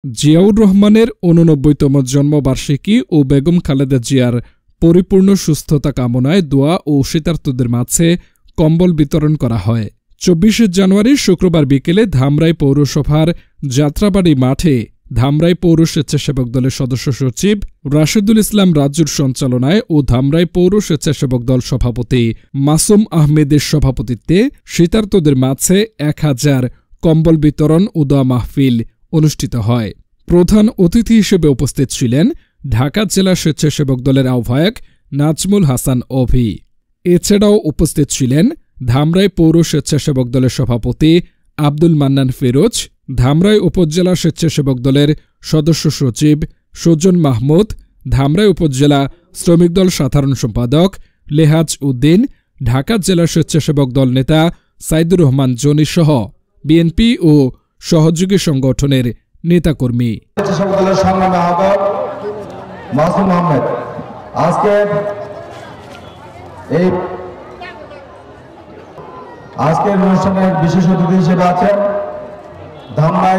জিয়াউর রহমানের ৮৯তম জন্মবার্ষিকী ও বেগম খালেদা জিয়ার পরিপূর্ণ সুস্থতা কামনায় দোয়া ও শীতার্তদের মাঝে কম্বল বিতরণ করা হয়। ২৪ জানুয়ারি শুক্রবার বিকেলে ধামরাই পৌরসভার যাত্রাবাড়ি মাঠে ধামরাই পৌর স্বেচ্ছাসেবক দলের সদস্য সচিব রাশেদুল ইসলাম রাজুর সঞ্চালনায় ও ধামরাই পৌর স্বেচ্ছাসেবক দল সভাপতি মাসুম আহমেদের সভাপতিত্বে শীতার্তদের মাঝে ১,০০০ কম্বল বিতরণ ও দোয়া মাহফিল অনুষ্ঠিত হয়। প্রধান অতিথি হিসেবে উপস্থিত ছিলেন ঢাকা জেলা স্বেচ্ছাসেবক দলের আহ্বায়ক নাজমুল হাসান অভি। এছাড়াও উপস্থিত ছিলেন ধামরাই পৌর স্বেচ্ছাসেবক দলের সভাপতি আব্দুল মান্নান ফিরোজ, ধামরাই উপজেলা স্বেচ্ছাসেবক দলের সদস্য সচিব সুজন মাহমুদ, ধামরাই উপজেলা শ্রমিক দল সাধারণ সম্পাদক লেহাজ উদ্দিন, ঢাকা জেলা স্বেচ্ছাসেবক দল নেতা সাইদুর রহমান জনি সহ বিএনপি ও সহযোগী সংগঠনের নেতাকর্মী। আজকের অনুষ্ঠানের বিশেষ অতিথি হিসেবে আছেন ধামরাই